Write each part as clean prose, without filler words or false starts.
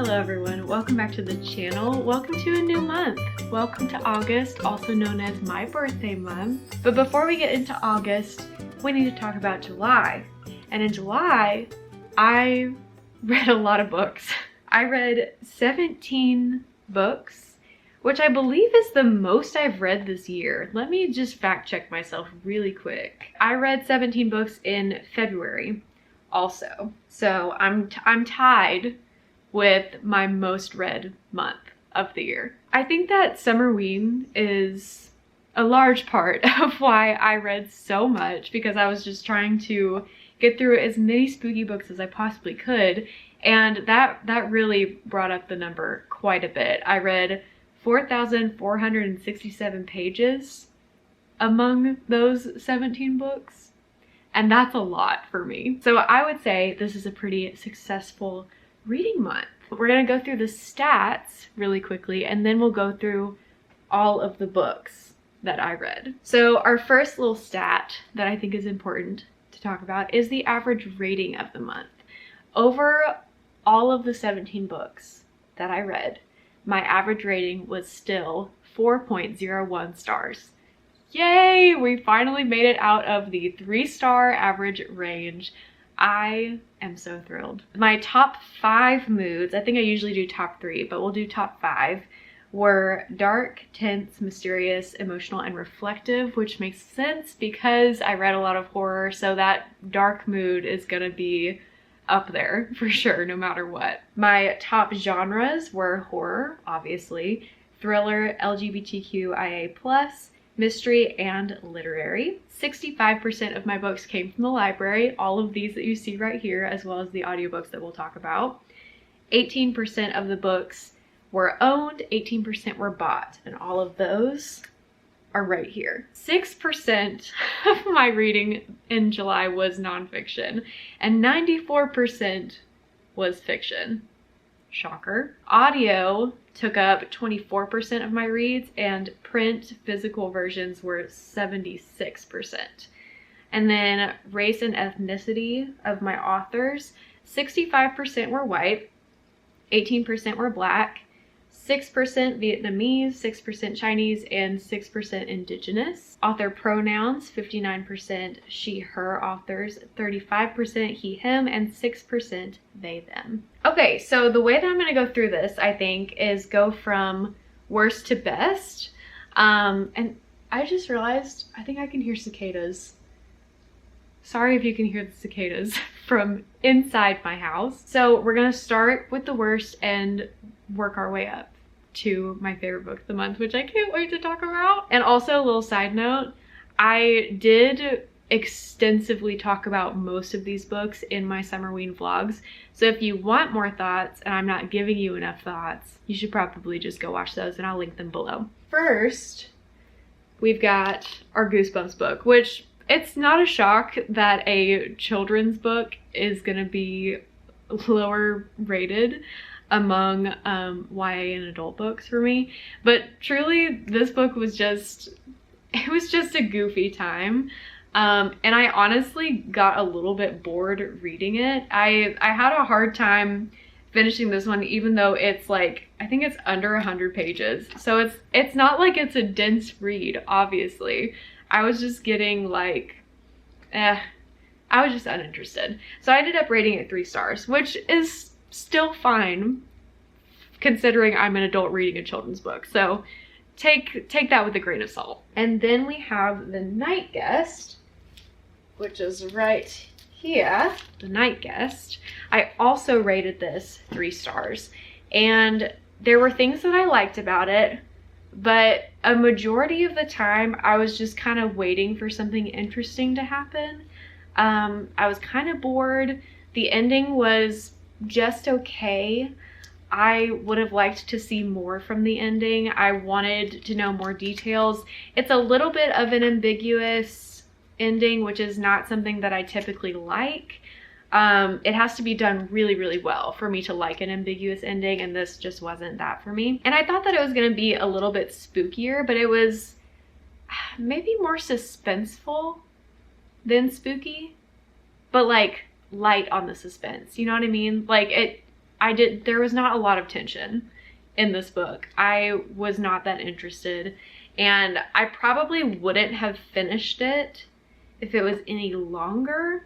Hello everyone, welcome back to the channel. Welcome to a new month. Welcome to August, also known as my birthday month. But before we get into August, we need to talk about July. And in July, I read a lot of books. I read 17 books, which I believe is the most I've read this year. Let me just fact check myself really quick. I read 17 books in February also. So I'm tied with my most read month of the year. I think that Summerween is a large part of why I read so much, because I was just trying to get through as many spooky books as I possibly could, and that really brought up the number quite a bit. I read 4,467 pages among those 17 books, and that's a lot for me. So I would say this is a pretty successful reading month. We're gonna go through the stats really quickly, and then we'll go through all of the books that I read. So our first little stat that I think is important to talk about is the average rating of the month. Over all of the 17 books that I read, my average rating was still 4.01 stars. Yay! We finally made it out of the 3-star average range. I am so thrilled. My top 5 moods, I think I usually do top 3, but we'll do top 5, were dark, tense, mysterious, emotional, and reflective, which makes sense because I read a lot of horror, so that dark mood is gonna be up there for sure, no matter what. My top genres were horror, obviously, thriller, LGBTQIA+, mystery, and literary. 65% of my books came from the library, all of these that you see right here, as well as the audiobooks that we'll talk about. 18% of the books were owned, 18% were bought, and all of those are right here. 6% of my reading in July was nonfiction, and 94% was fiction. Shocker. Audio took up 24% of my reads, and print physical versions were 76%. And then race and ethnicity of my authors, 65% were white, 18% were black, 6% Vietnamese, 6% Chinese, and 6% indigenous. Author pronouns, 59% she, her authors, 35% he, him, and 6% they, them. Okay, so the way that I'm gonna go through this, I think, is go from worst to best. And I just realized, I think I can hear cicadas. Sorry if you can hear the cicadas from inside my house. So we're gonna start with the worst and work our way up to my favorite book of the month, which I can't wait to talk about. And also a little side note, I did extensively talk about most of these books in my Summerween vlogs. So if you want more thoughts and I'm not giving you enough thoughts, you should probably just go watch those, and I'll link them below. First, we've got our Goosebumps book, which it's not a shock that a children's book is gonna be lower rated among YA and adult books for me, but truly this book was just, it was just a goofy time, and I honestly got a little bit bored reading it. I had a hard time finishing this one, even though it's like, I think it's under 100 pages, so it's not like it's a dense read, obviously. I was just getting like, I was just uninterested. So I ended up rating it 3 stars, which is still fine considering I'm an adult reading a children's book. So take that with a grain of salt. And then we have The Night Guest, which is right here. The Night Guest. I also rated this 3 stars, and there were things that I liked about it, but a majority of the time I was just kind of waiting for something interesting to happen. I was kind of bored. The ending was just okay. I would have liked to see more from the ending. I wanted to know more details. It's a little bit of an ambiguous ending, which is not something that I typically like. It has to be done really, really well for me to like an ambiguous ending, and this just wasn't that for me. And I thought that it was gonna be a little bit spookier, but it was maybe more suspenseful than spooky, but like light on the suspense, you know what I mean? Like there was not a lot of tension in this book. I was not that interested, and I probably wouldn't have finished it if it was any longer.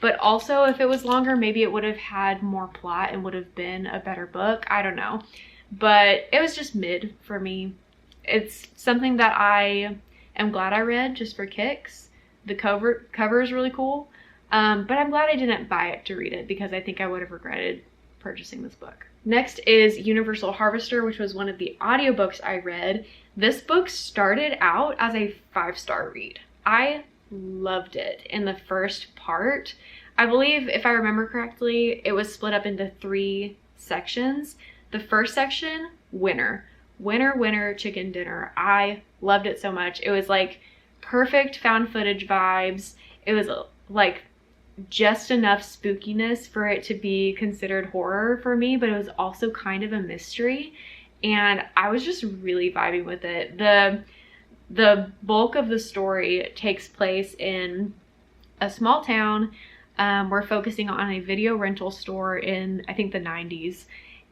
But also, if it was longer, maybe it would have had more plot and would have been a better book. I don't know. But it was just mid for me. It's something that I am glad I read just for kicks. The cover is really cool. But I'm glad I didn't buy it to read it, because I think I would have regretted purchasing this book. Next is Universal Harvester, which was one of the audiobooks I read. This book started out as a 5-star read. I loved it in the first part. I believe, if I remember correctly, it was split up into 3 sections. The first section, winter, chicken dinner. I loved it so much. It was like perfect found footage vibes. It was like just enough spookiness for it to be considered horror for me, but it was also kind of a mystery, and I was just really vibing with it. The bulk of the story takes place in a small town. We're focusing on a video rental store in, I think, the 90s,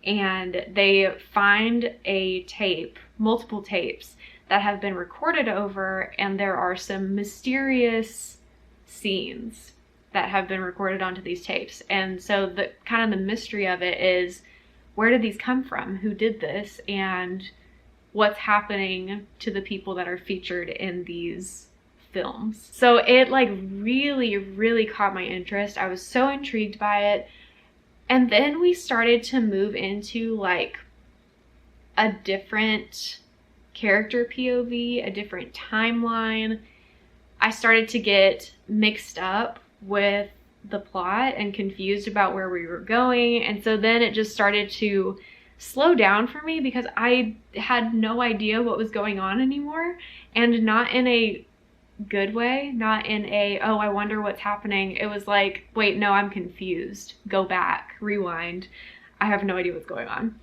and they find a tape, multiple tapes that have been recorded over, and there are some mysterious scenes that have been recorded onto these tapes. And so the kind of the mystery of it is, where did these come from? Who did this? And what's happening to the people that are featured in these films? So it like really, really caught my interest. I was so intrigued by it. And then we started to move into like a different character POV, a different timeline. I started to get mixed up with the plot and confused about where we were going. And so then it just started to slow down for me, because I had no idea what was going on anymore, and not in a good way, not in a, oh, I wonder what's happening. It was like, wait, no, I'm confused. Go back, rewind. I have no idea what's going on.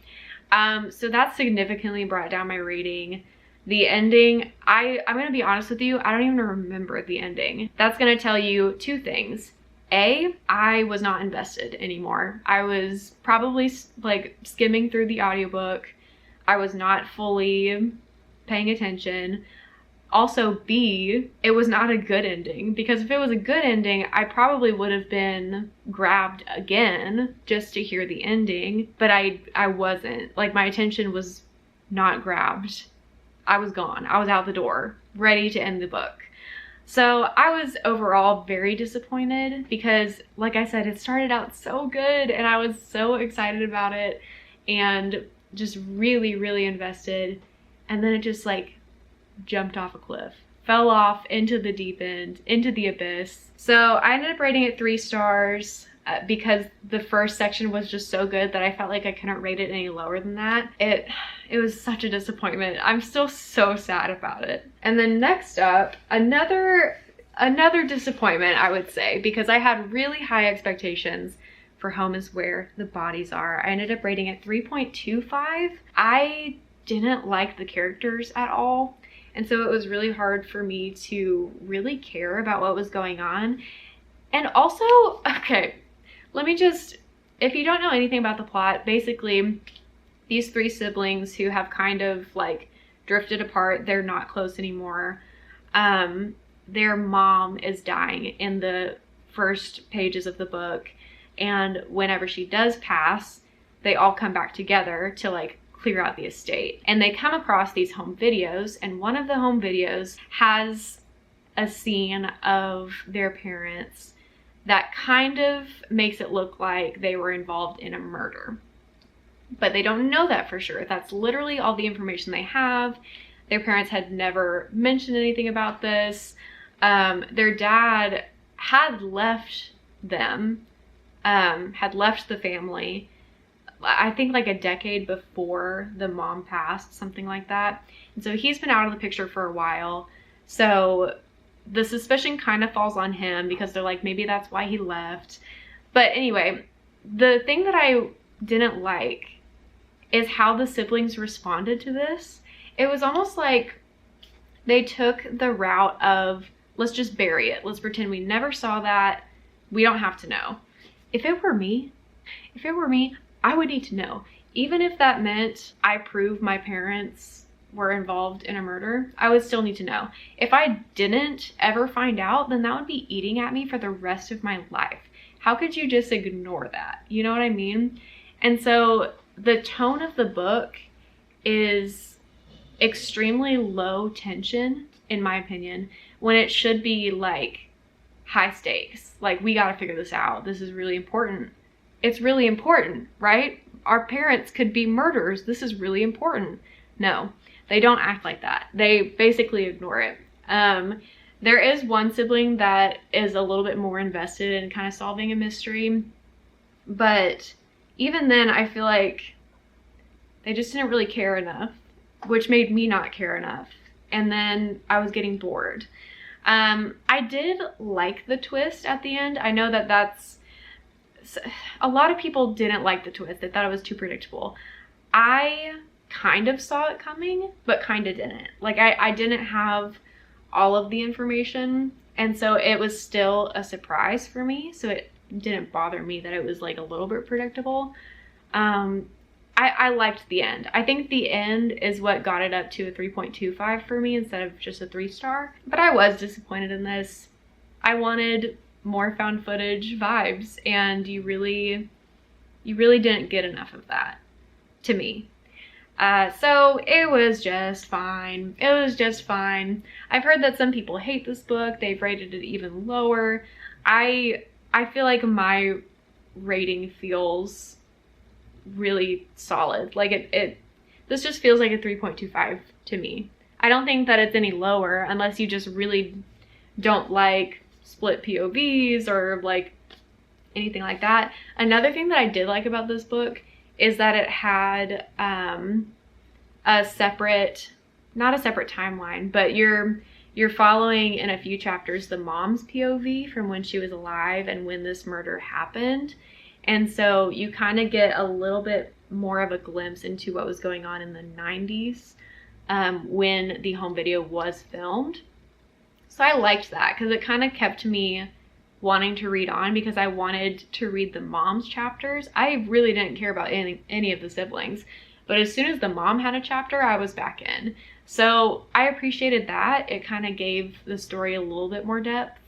So that significantly brought down my rating. The ending, I'm going to be honest with you, I don't even remember the ending. That's going to tell you 2 things. A, I was not invested anymore. I was probably like skimming through the audiobook. I was not fully paying attention. Also, B, it was not a good ending, because if it was a good ending, I probably would have been grabbed again just to hear the ending, but I wasn't. Like, my attention was not grabbed. I was gone. I was out the door, ready to end the book. So I was overall very disappointed, because like I said, it started out so good and I was so excited about it and just really, really invested. And then it just like jumped off a cliff, fell off into the deep end, into the abyss. So I ended up rating it 3 stars because the first section was just so good that I felt like I couldn't rate it any lower than that. It was such a disappointment. I'm still so sad about it. And then next up, another disappointment, I would say, because I had really high expectations for Home is Where the Bodies Are. I ended up rating it 3.25. I didn't like the characters at all, and so it was really hard for me to really care about what was going on. And also, okay, let me just, if you don't know anything about the plot, basically these 3 siblings who have kind of like drifted apart, they're not close anymore. Their mom is dying in the first pages of the book, and whenever she does pass, they all come back together to like clear out the estate. And they come across these home videos, and one of the home videos has a scene of their parents that kind of makes it look like they were involved in a murder. But they don't know that for sure. That's literally all the information they have. Their parents had never mentioned anything about this. Their dad had left them, had left the family, I think like a decade before the mom passed, something like that. And so he's been out of the picture for a while. So the suspicion kind of falls on him, because they're like, maybe that's why he left. But anyway, the thing that I didn't like is how the siblings responded to this. It was almost like they took the route of, let's just bury it. Let's pretend we never saw that. We don't have to know. If it were me, I would need to know. Even if that meant I prove my parents were involved in a murder, I would still need to know. If I didn't ever find out, then that would be eating at me for the rest of my life. How could you just ignore that? You know what I mean? And so the tone of the book is extremely low tension, in my opinion, when it should be like high stakes. Like, we gotta figure this out. This is really important. It's really important, right? Our parents could be murderers. This is really important. No, they don't act like that. They basically ignore it. There is one sibling that is a little bit more invested in kind of solving a mystery, but even then I feel like they just didn't really care enough, which made me not care enough. And then I was getting bored. I did like the twist at the end. I know that a lot of people didn't like the twist. They thought it was too predictable. I kind of saw it coming, but kind of didn't. Like, I didn't have all of the information, and so it was still a surprise for me. So it didn't bother me that it was like a little bit predictable. I liked the end. I think the end is what got it up to a 3.25 for me instead of just a 3-star. But I was disappointed in this. I wanted more found footage vibes, and you really didn't get enough of that, to me. So it was just fine. It was just fine. I've heard that some people hate this book. They've rated it even lower. I feel like my rating feels really solid. Like, this just feels like a 3.25 to me. I don't think that it's any lower unless you just really don't like split POVs or like anything like that. Another thing that I did like about this book is that it had a separate, not a separate timeline, but you're following in a few chapters the mom's POV from when she was alive and when this murder happened. And so you kind of get a little bit more of a glimpse into what was going on in the 90s when the home video was filmed. So I liked that because it kind of kept me wanting to read on, because I wanted to read the mom's chapters. I really didn't care about any of the siblings, but as soon as the mom had a chapter, I was back in. So I appreciated that. It kind of gave the story a little bit more depth,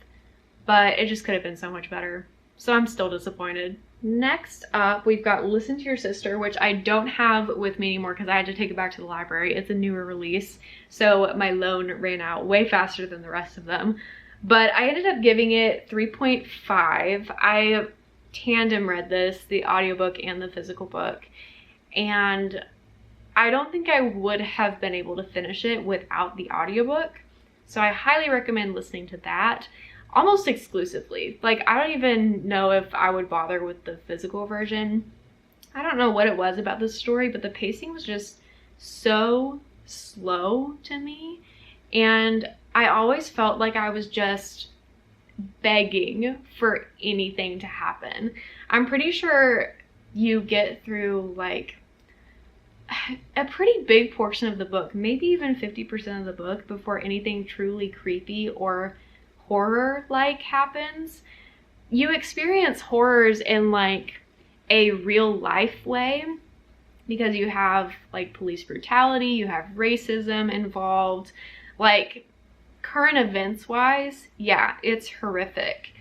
but it just could have been so much better. So I'm still disappointed. Next up, we've got Listen to Your Sister, which I don't have with me anymore because I had to take it back to the library. It's a newer release, so my loan ran out way faster than the rest of them. But I ended up giving it 3.5. I tandem read this, the audiobook and the physical book, and I don't think I would have been able to finish it without the audiobook. So I highly recommend listening to that almost exclusively. Like, I don't even know if I would bother with the physical version. I don't know what it was about this story, but the pacing was just so slow to me. And I always felt like I was just begging for anything to happen. I'm pretty sure you get through like a pretty big portion of the book, maybe even 50% of the book, before anything truly creepy or horror-like happens. You experience horrors in like a real life way because you have like police brutality, you have racism involved, like current events wise, yeah, it's horrific.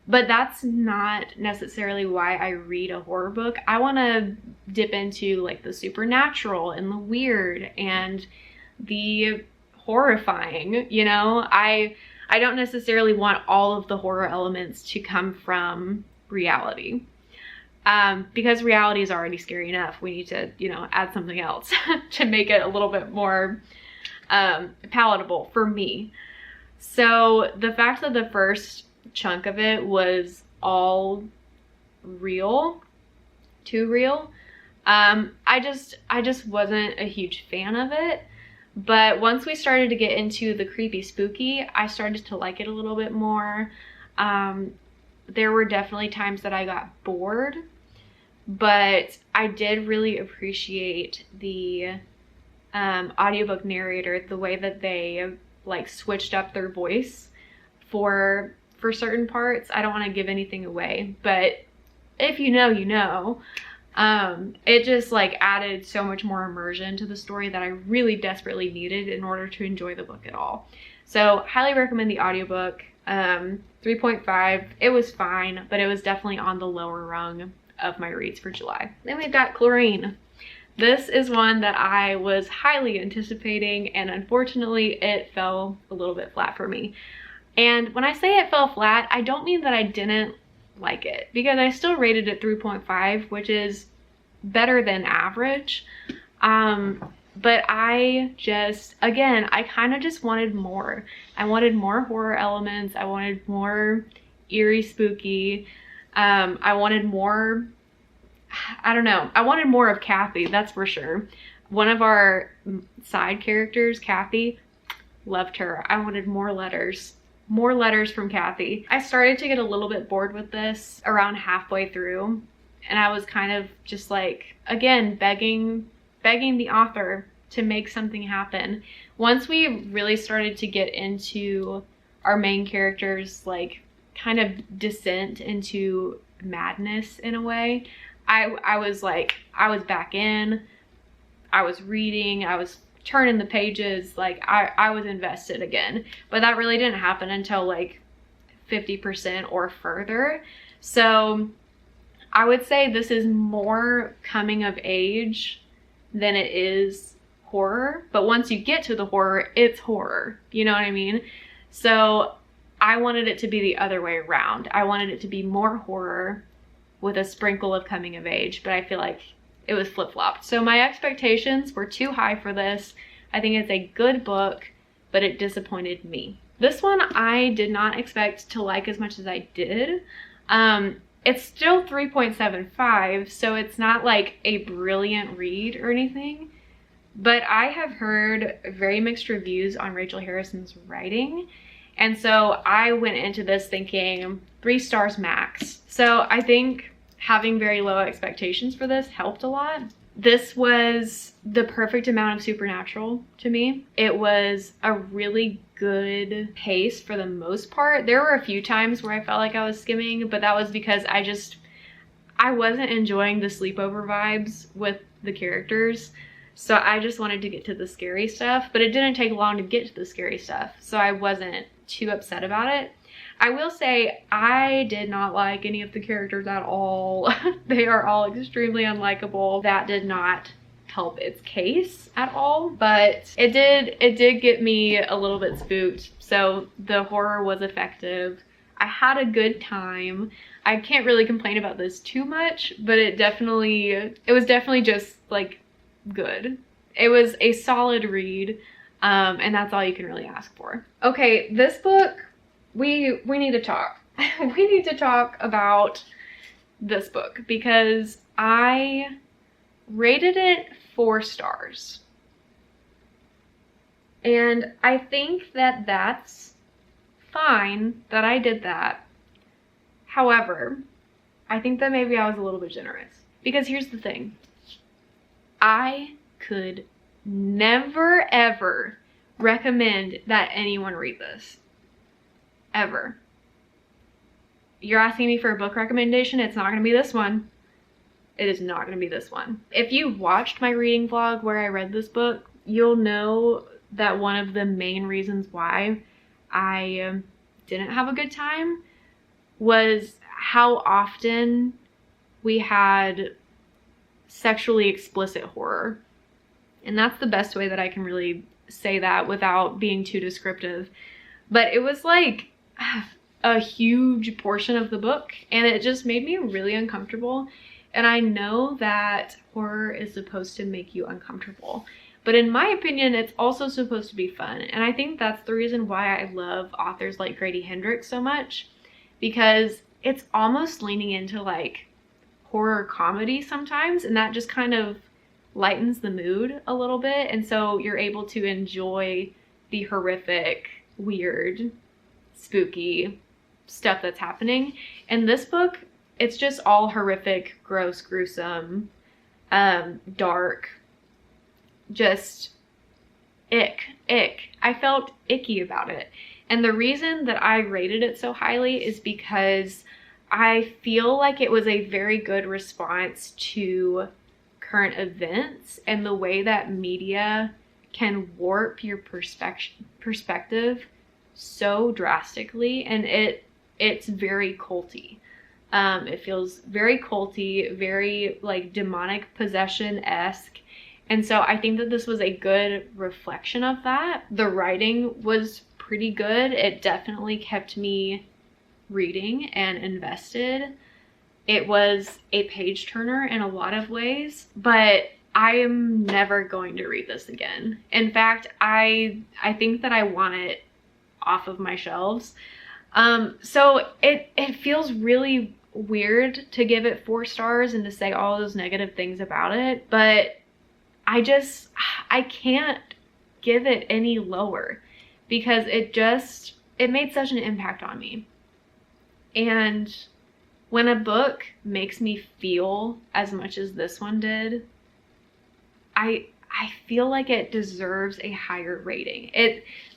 But that's not necessarily why I read a horror book. I want to dip into like the supernatural and the weird and the horrifying, you know? I don't necessarily want all of the horror elements to come from reality. Because reality is already scary enough. We need to, you know, add something else to make it a little bit more palatable for me. So the fact that the first chunk of it was all real, too real, I just wasn't a huge fan of it. But once we started to get into the creepy spooky, I started to like it a little bit more. There were definitely times that I got bored, but I did really appreciate the audiobook narrator, the way that they like switched up their voice for certain parts. I don't want to give anything away, but if you know, you know. It just like added so much more immersion to the story that I really desperately needed in order to enjoy the book at all. So highly recommend the audiobook. 3.5, it was fine, but it was definitely on the lower rung of my reads for July. Then we've got Chlorine. This is one that I was highly anticipating, and unfortunately it fell a little bit flat for me. And when I say it fell flat, I don't mean that I didn't like it, because I still rated it 3.5, which is better than average. But I just, again, I kind of just wanted more. I wanted more horror elements. I wanted more eerie, spooky. I wanted more, I don't know. I wanted more of Kathy, that's for sure. One of our side characters, Kathy, loved her. I wanted more letters. More letters from Kathy. I started to get a little bit bored with this around halfway through. And I was kind of just like, again, begging the author to make something happen. Once we really started to get into our main character's like kind of descent into madness in a way, I was like, I was back in, I was reading, I was turning the pages, like I was invested again. But that really didn't happen until like 50% or further. So I would say this is more coming of age than it is horror. But once you get to the horror, it's horror. You know what I mean? So I wanted it to be the other way around. I wanted it to be more horror with a sprinkle of coming of age, but I feel like it was flip-flopped. So my expectations were too high for this. I think it's a good book, but it disappointed me. This one I did not expect to like as much as I did. It's still 3.75, so it's not like a brilliant read or anything, but I have heard very mixed reviews on Rachel Harrison's writing. And so I went into this thinking 3 stars max. So I think having very low expectations for this helped a lot. This was the perfect amount of supernatural to me. It was a really good pace for the most part. There were a few times where I felt like I was skimming, but that was because I wasn't enjoying the sleepover vibes with the characters. So I just wanted to get to the scary stuff, but it didn't take long to get to the scary stuff. So I wasn't too upset about it. I will say I did not like any of the characters at all. They are all extremely unlikable. That did not help its case at all, but it did get me a little bit spooked. So the horror was effective. I had a good time. I can't really complain about this too much, but it was definitely just like good. It was a solid read, and that's all you can really ask for. Okay, this book, we need to talk. We need to talk about this book because I rated it 4 stars. And I think that that's fine that I did that. However, I think that maybe I was a little bit generous. Because here's the thing. I could never ever recommend that anyone read this. Ever. You're asking me for a book recommendation, it's not going to be this one. It is not going to be this one. If you watched my reading vlog where I read this book, you'll know that one of the main reasons why I didn't have a good time was how often we had sexually explicit horror. And that's the best way that I can really say that without being too descriptive. But it was like a huge portion of the book, and it just made me really uncomfortable. And I know that horror is supposed to make you uncomfortable, but in my opinion, it's also supposed to be fun. And I think that's the reason why I love authors like Grady Hendrix so much, because it's almost leaning into like horror comedy sometimes, and that just kind of lightens the mood a little bit. And so you're able to enjoy the horrific, weird, spooky stuff that's happening. In this book, it's just all horrific, gross, gruesome, dark, just ick. I felt icky about it. And the reason that I rated it so highly is because I feel like it was a very good response to current events and the way that media can warp your perspective so drastically, and it's very culty. It feels very culty, very like demonic possession-esque. And so I think that this was a good reflection of that. The writing was pretty good. It definitely kept me reading and invested. It was a page turner in a lot of ways, but I am never going to read this again. In fact, I think that I want it off of my shelves. So it feels really weird to give it 4 stars and to say all those negative things about it, but I can't give it any lower because it made such an impact on me. And when a book makes me feel as much as this one did, I feel like it deserves a higher rating.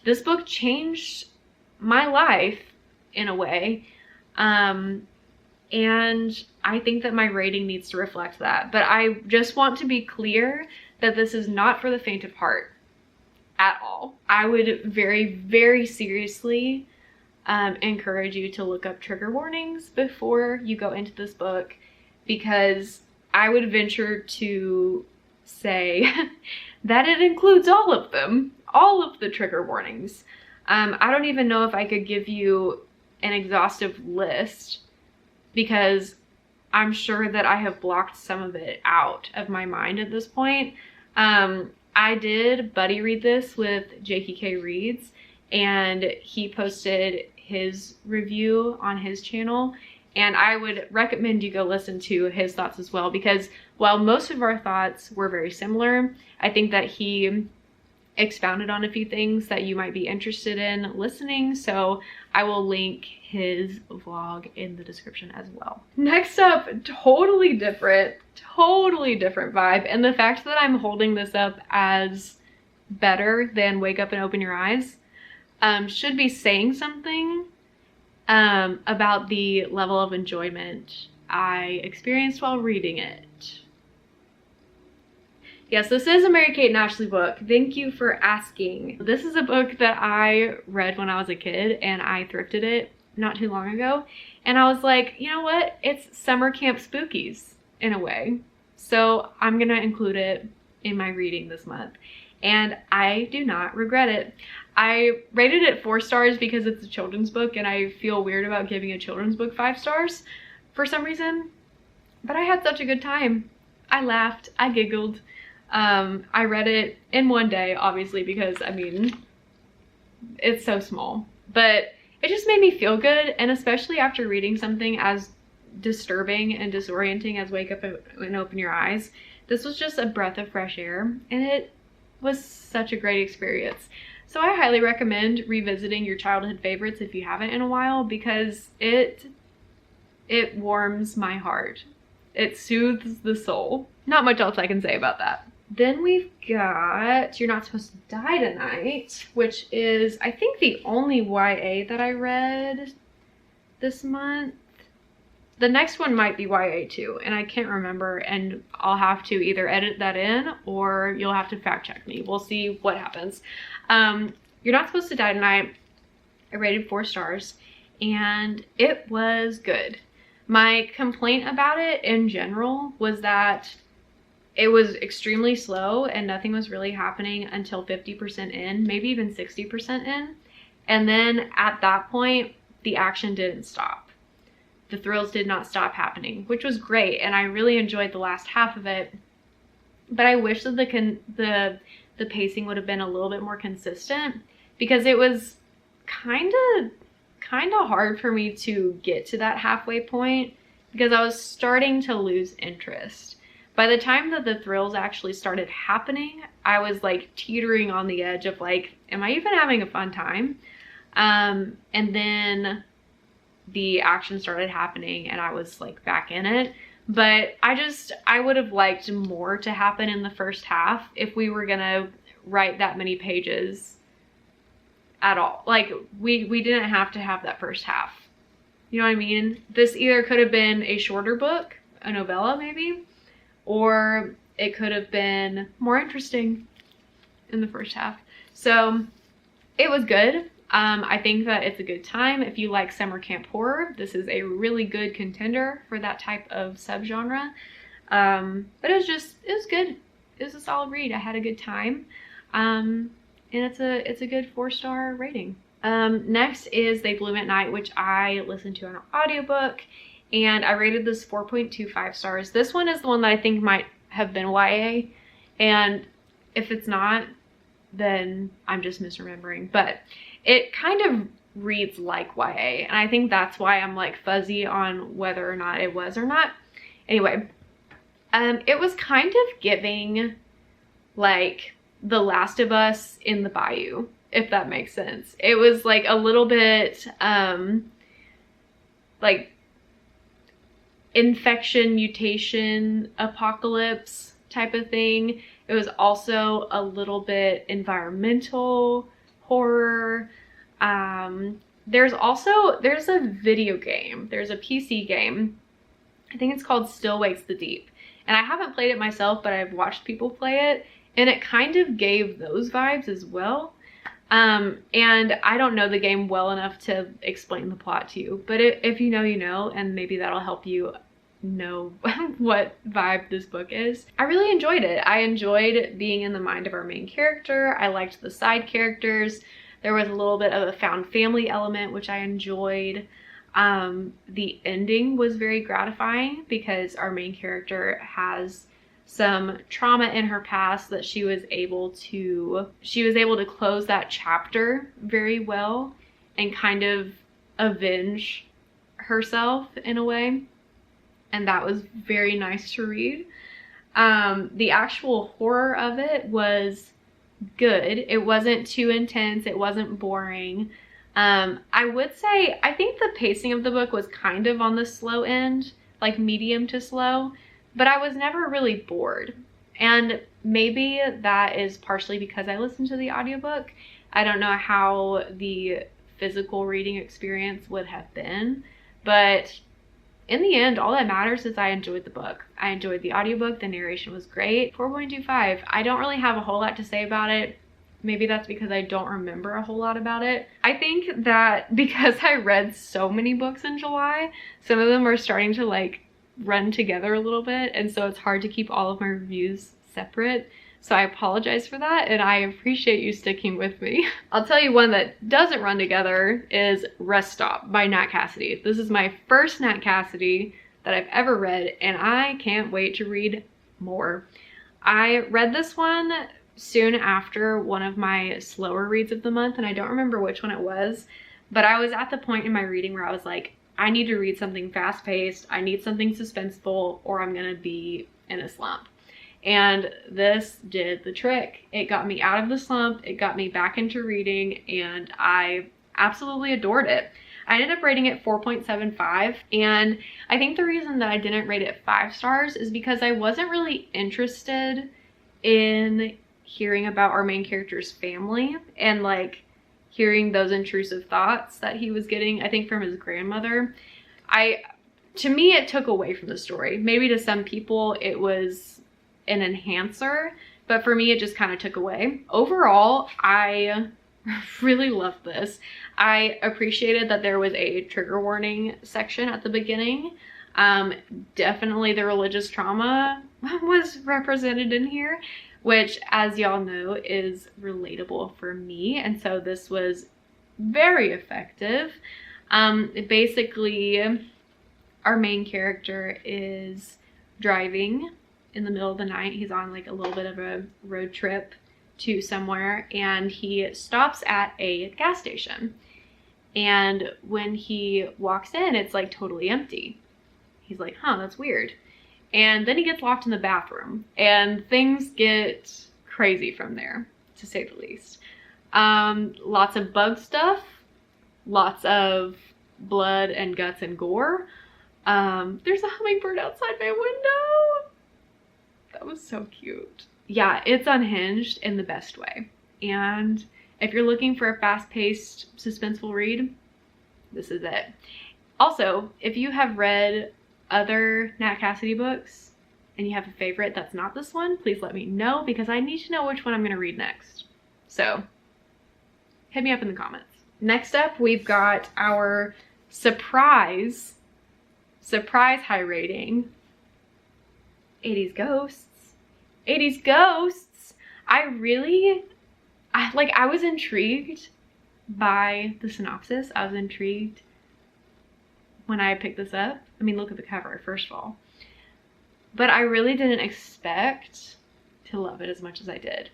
This book changed my life in a way. And I think that my rating needs to reflect that. But I just want to be clear that this is not for the faint of heart at all. I would very, very seriously encourage you to look up trigger warnings before you go into this book, because I would venture to say that it includes all of them, all of the trigger warnings. I don't even know if I could give you an exhaustive list, because I'm sure that I have blocked some of it out of my mind at this point. I did buddy read this with JKK Reads, and he posted his review on his channel, and I would recommend you go listen to his thoughts as well, because while most of our thoughts were very similar, I think that he expounded on a few things that you might be interested in listening, so I will link his vlog in the description as well. Next up, totally different vibe, and the fact that I'm holding this up as better than Wake Up and Open Your Eyes should be saying something about the level of enjoyment I experienced while reading it. Yes, this is a Mary-Kate and Ashley book. Thank you for asking. This is a book that I read when I was a kid, and I thrifted it not too long ago. And I was like, you know what? It's summer camp spookies in a way. So I'm gonna include it in my reading this month. And I do not regret it. I rated it 4 stars because it's a children's book, and I feel weird about giving a children's book 5 stars for some reason. But I had such a good time. I laughed, I giggled. I read it in one day, obviously, because I mean, it's so small, but it just made me feel good. And especially after reading something as disturbing and disorienting as Wake Up and Open Your Eyes, this was just a breath of fresh air, and it was such a great experience. So I highly recommend revisiting your childhood favorites if you haven't in a while, because it warms my heart. It soothes the soul. Not much else I can say about that. Then we've got You're Not Supposed to Die Tonight, which is, I think, the only YA that I read this month. The next one might be YA too, and I can't remember, and I'll have to either edit that in or you'll have to fact check me. We'll see what happens. You're Not Supposed to Die Tonight, I rated 4 stars, and it was good. My complaint about it in general was that it was extremely slow and nothing was really happening until 50% in, maybe even 60% in. And then at that point, the action didn't stop. The thrills did not stop happening, which was great, and I really enjoyed the last half of it. But I wish that the pacing would have been a little bit more consistent, because it was kind of hard for me to get to that halfway point, because I was starting to lose interest. By the time that the thrills actually started happening, I was like teetering on the edge of like, am I even having a fun time? And then the action started happening and I was like back in it. But I would have liked more to happen in the first half if we were gonna write that many pages at all. Like we didn't have to have that first half. You know what I mean? This either could have been a shorter book, a novella maybe, or it could have been more interesting in the first half. So it was good. I think that it's a good time. If you like summer camp horror, this is a really good contender for that type of subgenre. But it was good. It was a solid read. I had a good time. And it's a good 4-star rating. Next is They Bloom at Night, which I listened to on an audiobook, and I rated this 4.25 stars. This one is the one that I think might have been YA, and if it's not, then I'm just misremembering, but it kind of reads like YA, and I think that's why I'm like fuzzy on whether or not it was or not. Anyway, it was kind of giving like The Last of Us in the Bayou, if that makes sense. It was like a little bit like infection, mutation, apocalypse type of thing. It was also a little bit environmental horror. There's a video game. There's a PC game. I think it's called Still Wakes the Deep. And I haven't played it myself, but I've watched people play it. And it kind of gave those vibes as well. And I don't know the game well enough to explain the plot to you. But if you know, you know, and maybe that'll help you know what vibe this book is. I really enjoyed it. I enjoyed being in the mind of our main character. I liked the side characters. There was a little bit of a found family element, which I enjoyed. The ending was very gratifying because our main character has some trauma in her past that she was able to close that chapter very well and kind of avenge herself in a way. And that was very nice to read. The actual horror of it was good. It wasn't too intense. It wasn't boring. I would say, I think the pacing of the book was kind of on the slow end, like medium to slow, but I was never really bored. And maybe that is partially because I listened to the audiobook. I don't know how the physical reading experience would have been, but in the end, all that matters is I enjoyed the book. I enjoyed the audiobook. The narration was great. 4.25. I don't really have a whole lot to say about it. Maybe that's because I don't remember a whole lot about it. I think that because I read so many books in July, some of them are starting to like run together a little bit, and so it's hard to keep all of my reviews separate. So I apologize for that, and I appreciate you sticking with me. I'll tell you one that doesn't run together is Rest Stop by Nat Cassidy. This is my first Nat Cassidy that I've ever read, and I can't wait to read more. I read this one soon after one of my slower reads of the month, and I don't remember which one it was, but I was at the point in my reading where I was like, I need to read something fast-paced, I need something suspenseful, or I'm gonna be in a slump. And this did the trick. It got me out of the slump, it got me back into reading, and I absolutely adored it. I ended up rating it 4.75, and I think the reason that I didn't rate it 5 stars is because I wasn't really interested in hearing about our main character's family and like hearing those intrusive thoughts that he was getting, I think, from his grandmother. To me, it took away from the story. Maybe to some people it was an enhancer, but for me it just kind of took away. Overall, I really loved this. I appreciated that there was a trigger warning section at the beginning. Definitely the religious trauma was represented in here, which, as y'all know, is relatable for me, and so this was very effective. Basically, our main character is driving in the middle of the night. He's on like a little bit of a road trip to somewhere, and he stops at a gas station. And when he walks in, it's like totally empty. He's like, huh, that's weird. And then he gets locked in the bathroom, and things get crazy from there, to say the least. Lots of bug stuff, lots of blood and guts and gore. There's a hummingbird outside my window. That was so cute. Yeah, it's unhinged in the best way. And if you're looking for a fast-paced, suspenseful read, this is it. Also, if you have read other Nat Cassidy books and you have a favorite that's not this one, please let me know, because I need to know which one I'm going to read next. So hit me up in the comments. Next up, we've got our surprise high rating, 80s Ghosts. 80s Ghosts. I was intrigued by the synopsis. I was intrigued when I picked this up. I mean, look at the cover, first of all. But I really didn't expect to love it as much as I did,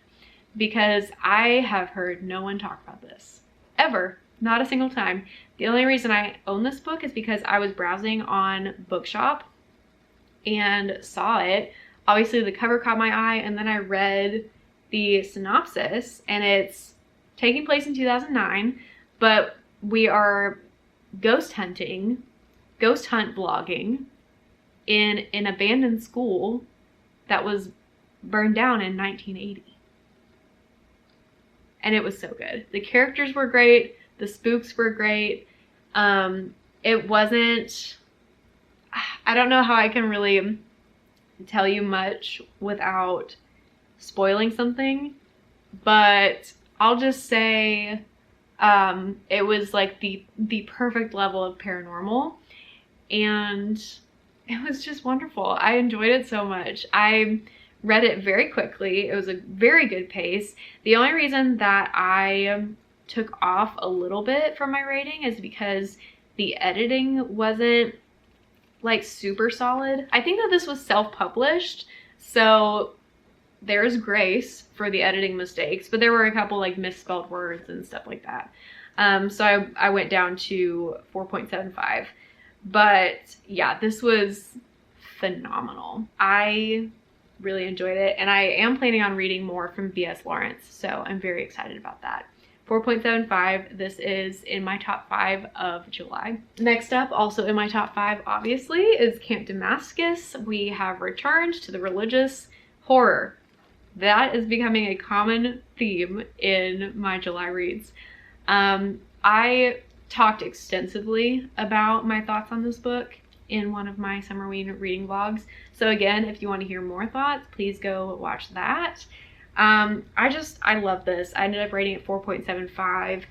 because I have heard no one talk about this ever, not a single time. The only reason I own this book is because I was browsing on Bookshop and saw it. Obviously the cover caught my eye, and then I read the synopsis, and it's taking place in 2009, but we are ghost hunt vlogging in an abandoned school that was burned down in 1980. And it was so good. The characters were great. The spooks were great. It wasn't, I don't know how I can really tell you much without spoiling something, but I'll just say it was like the perfect level of paranormal, and it was just wonderful. I enjoyed it so much. I read it very quickly. It was a very good pace. The only reason that I took off a little bit from my rating is because the editing wasn't like super solid. I think that this was self-published, so there's grace for the editing mistakes, but there were a couple like misspelled words and stuff like that. So I went down to 4.75. But yeah, this was phenomenal. I really enjoyed it, and I am planning on reading more from V.S. Lawrence, so I'm very excited about that. 4.75, this is in my top 5 of July. Next up, also in my top 5, obviously, is Camp Damascus. We have returned to the religious horror. That is becoming a common theme in my July reads. I talked extensively about my thoughts on this book in one of my Summerween reading vlogs. So again, if you want to hear more thoughts, please go watch that. I love this. I ended up rating it 4.75.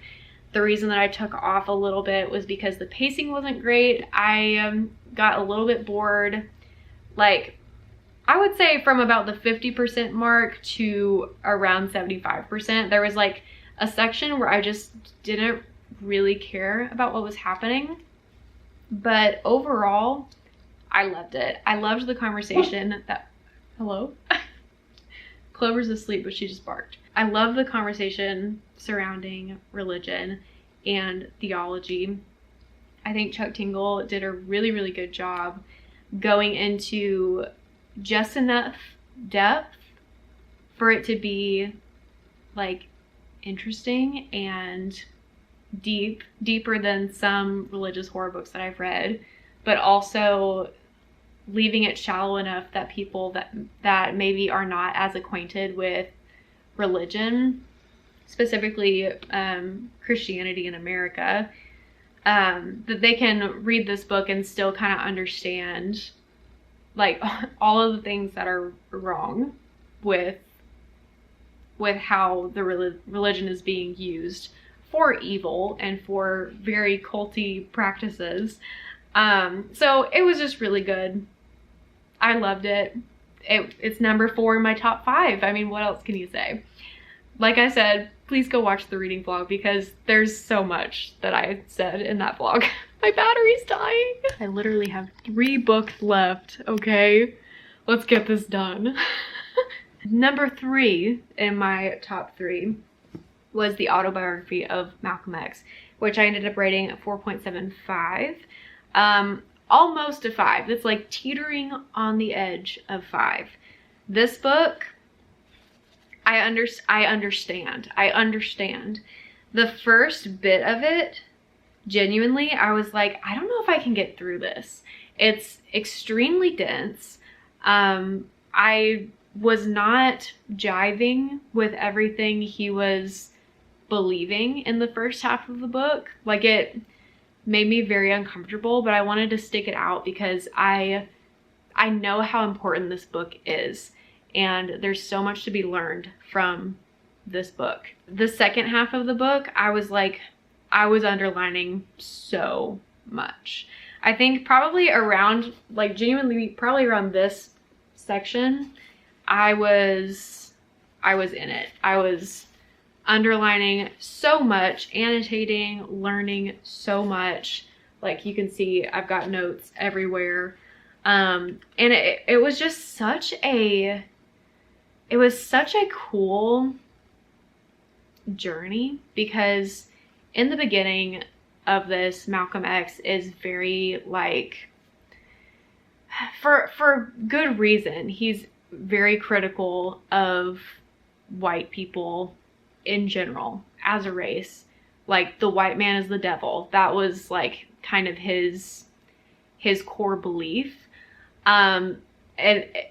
The reason that I took off a little bit was because the pacing wasn't great. I got a little bit bored. Like, I would say from about the 50% mark to around 75%. There was like a section where I just didn't really care about what was happening. But overall, I loved it. I loved the conversation that... Hello? Clover's asleep, but she just barked. I love the conversation surrounding religion and theology. I think Chuck Tingle did a really, really good job going into just enough depth for it to be like interesting and deeper than some religious horror books that I've read, but also leaving it shallow enough that people that maybe are not as acquainted with religion, specifically Christianity in America, that they can read this book and still kind of understand like all of the things that are wrong with how the religion is being used for evil and for very culty practices. So it was just really good. I loved it. It's number 4 in my top 5. I mean, what else can you say? Like I said, please go watch the reading vlog because there's so much that I said in that vlog. My battery's dying. I literally have 3 books left, okay? Let's get this done. Number 3 in my top 3 was the autobiography of Malcolm X, which I ended up rating at 4.75. Almost a 5. It's like teetering on the edge of 5. This book, I understand. The first bit of it, genuinely, I was like, I don't know if I can get through this. It's extremely dense. I was not jiving with everything he was believing in the first half of the book. Like made me very uncomfortable, but I wanted to stick it out because I know how important this book is, and there's so much to be learned from this book. The second half of the book, I was underlining so much. I think probably around, like genuinely, probably around this section, I was in it. I was underlining so much, annotating, learning so much. Like you can see, I've got notes everywhere. And it was just such a cool journey, because in the beginning of this, Malcolm X is very like, for good reason, he's very critical of white people in general as a race. Like, the white man is the devil. That was like kind of his core belief. And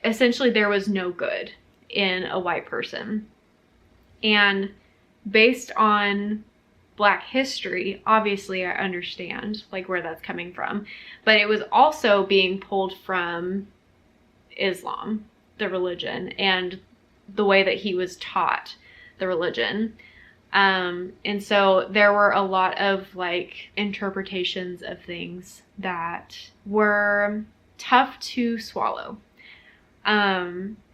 essentially there was no good in a white person. And based on Black history, obviously I understand like where that's coming from, but it was also being pulled from Islam, the religion, and the way that he was taught the religion. And so there were a lot of like interpretations of things that were tough to swallow.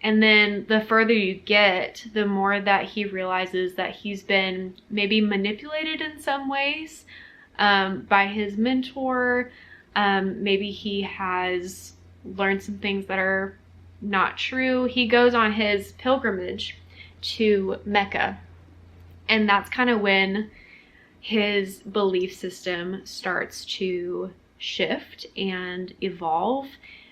And then the further you get, the more that he realizes that he's been maybe manipulated in some ways by his mentor. Maybe he has learned some things that are not true. He goes on his pilgrimage to Mecca, and that's kind of when his belief system starts to shift and evolve,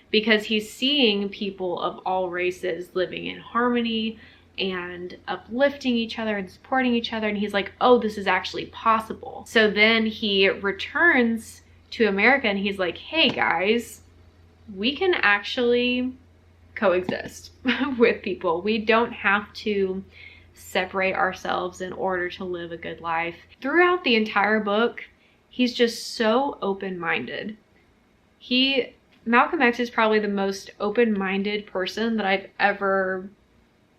because he's seeing people of all races living in harmony and uplifting each other and supporting each other. And he's like, oh, this is actually possible. So then he returns to America and he's like, hey guys, we can actually coexist with people. We don't have to separate ourselves in order to live a good life. Throughout the entire book, he's just so open-minded. Malcolm X is probably the most open-minded person that I've ever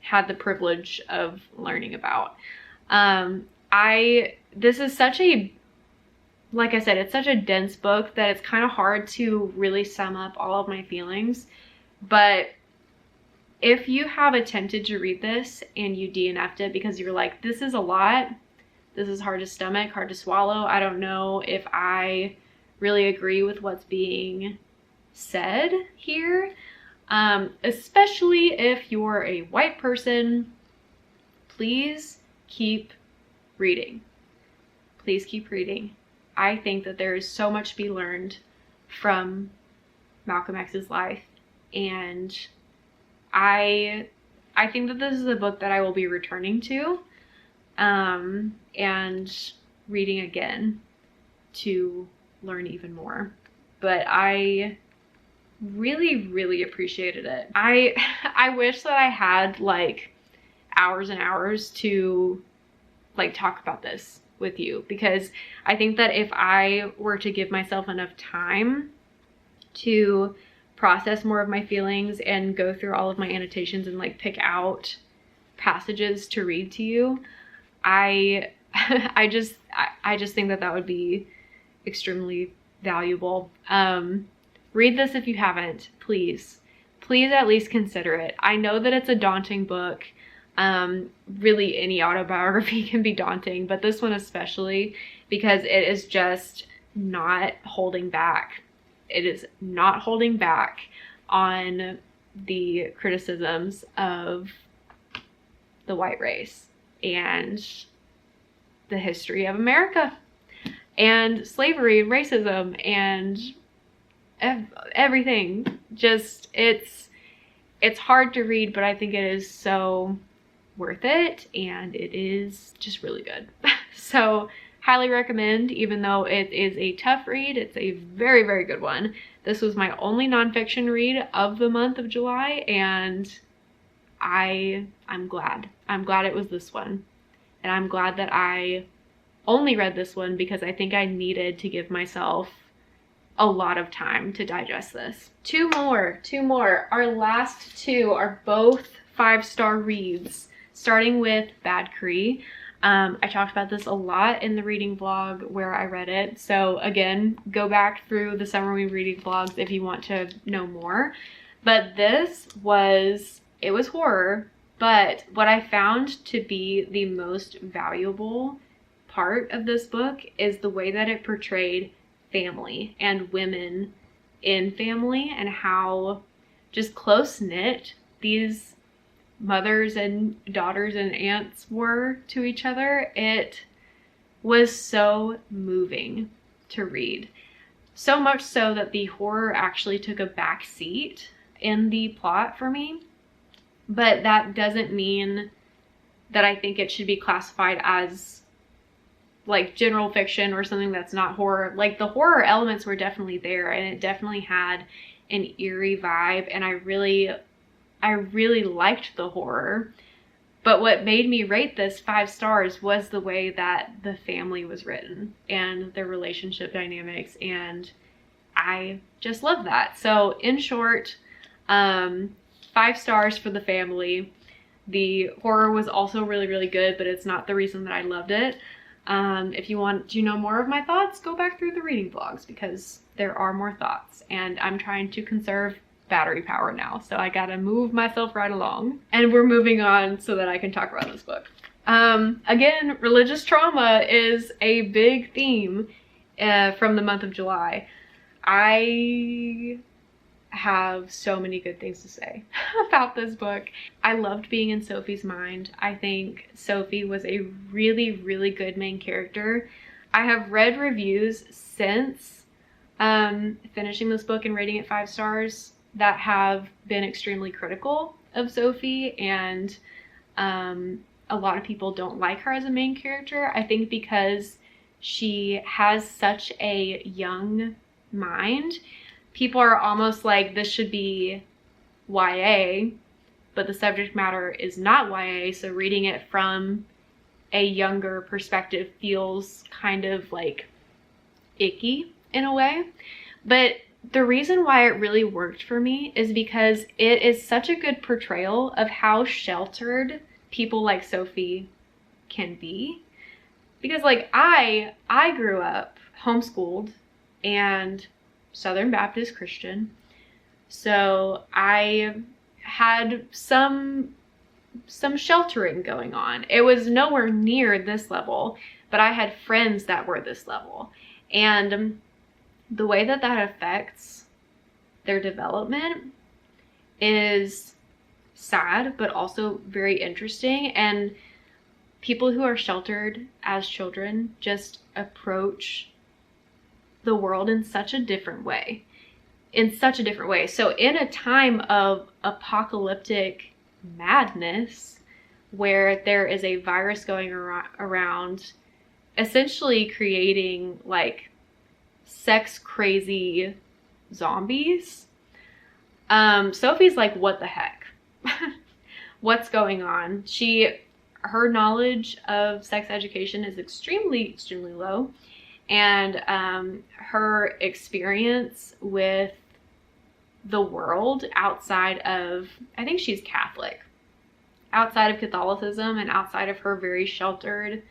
had the privilege of learning about. This is such a, like I said, it's such a dense book that it's kind of hard to really sum up all of my feelings. But if you have attempted to read this and you DNF'd it because you're like, this is a lot, this is hard to stomach, hard to swallow, I don't know if I really agree with what's being said here, especially if you're a white person, please keep reading. Please keep reading. I think that there is so much to be learned from Malcolm X's life, and I think that this is a book that I will be returning to and reading again to learn even more. But I really appreciated it. I wish that I had like hours and hours to like talk about this with you, because I think that if I were to give myself enough time to process more of my feelings and go through all of my annotations and like pick out passages to read to you, I just think that that would be extremely valuable. Read this if you haven't, please at least consider it. I know that it's a daunting book. Really any autobiography can be daunting, but this one especially, because it is just not holding back. It is not holding back on the criticisms of the white race and the history of America and slavery and racism and everything. Just it's hard to read, but I think it is so worth it, and it is just really good. So highly recommend, even though it is a tough read. It's a very good one. This was my only nonfiction read of the month of July, and I'm glad it was this one, and I'm glad that I only read this one because I think I needed to give myself a lot of time to digest this. Two more. Our last two are both 5-star reads, starting with Bad Cree. I talked about this a lot in the reading vlog where I read it. So again, go back through the Summer We Reading vlogs if you want to know more. But this was, it was horror, but what I found to be the most valuable part of this book is the way that it portrayed family and women in family and how just close-knit these mothers and daughters and aunts were to each other. It was so moving to read. So much so that the horror actually took a back seat in the plot for me. But that doesn't mean that I think it should be classified as like general fiction or something that's not horror. Like the horror elements were definitely there, and it definitely had an eerie vibe, and I really liked the horror. But what made me rate this 5 stars was the way that the family was written and the relationship dynamics, and I just love that. So in short, 5 stars for the family. The horror was also really, really good, but it's not the reason that I loved it. If you want to know more of my thoughts, go back through the reading vlogs because there are more thoughts, and I'm trying to conserve battery power now, so I gotta move myself right along. And we're moving on so that I can talk about this book. Again, religious trauma is a big theme from the month of July. I have so many good things to say about this book. I loved being in Sophie's mind. I think Sophie was a really, really good main character. I have read reviews since finishing this book and rating it 5 stars that have been extremely critical of Sophie, and a lot of people don't like her as a main character. I think because she has such a young mind, people are almost like this should be YA, but the subject matter is not YA, so reading it from a younger perspective feels kind of like icky in a way. But the reason why it really worked for me is because it is such a good portrayal of how sheltered people like Sophie can be. Because like I grew up homeschooled and Southern Baptist Christian, so I had some sheltering going on. It was nowhere near this level, but I had friends that were this level, and the way that affects their development is sad but also very interesting. And people who are sheltered as children just approach the world in such a different way. So in a time of apocalyptic madness where there is a virus going around essentially creating like sex crazy zombies, Sophie's like, what the heck? What's going on? Her knowledge of sex education is extremely low. And her experience with the world outside of, I think she's Catholic, outside of Catholicism and outside of her very sheltered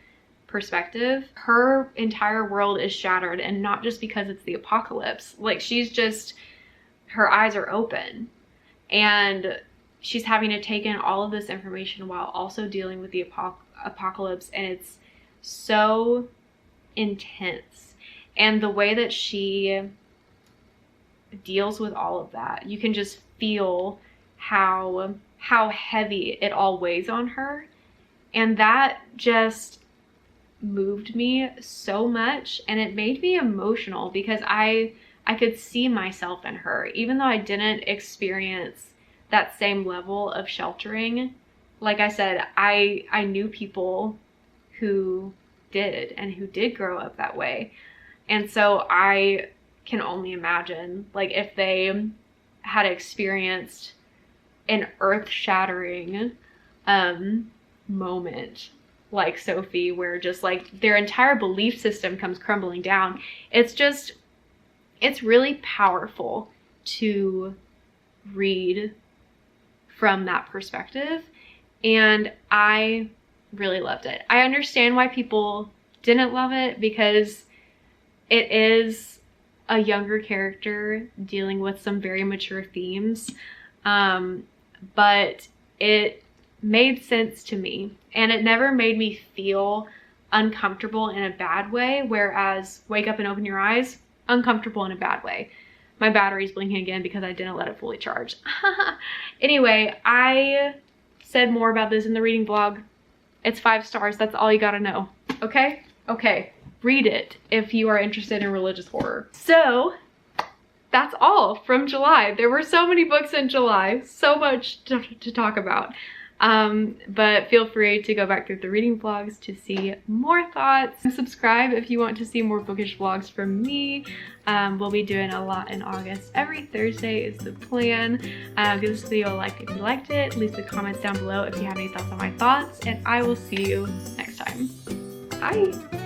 perspective, her entire world is shattered. And not just because it's the apocalypse, like her eyes are open and she's having to take in all of this information while also dealing with the apocalypse. And it's so intense, and the way that she deals with all of that, you can just feel how heavy it all weighs on her, and that just moved me so much, and it made me emotional because I could see myself in her, even though I didn't experience that same level of sheltering. Like I said, I knew people who did and who did grow up that way, and so I can only imagine like if they had experienced an earth-shattering moment like Sophie, where just like their entire belief system comes crumbling down. It's really powerful to read from that perspective, and I really loved it. I understand why people didn't love it, because it is a younger character dealing with some very mature themes, but it made sense to me, and it never made me feel uncomfortable in a bad way, whereas Wake Up and Open Your Eyes, uncomfortable in a bad way. My battery's blinking again because I didn't let it fully charge. Anyway, I said more about this in the reading vlog. It's 5 stars. That's all you gotta know. Okay? Okay. Read it if you are interested in religious horror. So that's all from July. There were so many books in July, so much to talk about. But feel free to go back through the reading vlogs to see more thoughts. Subscribe if you want to see more bookish vlogs from me. We'll be doing a lot in August. Every Thursday is the plan. Give this video a like if you liked it. Leave the comments down below if you have any thoughts on my thoughts, and I will see you next time. Bye!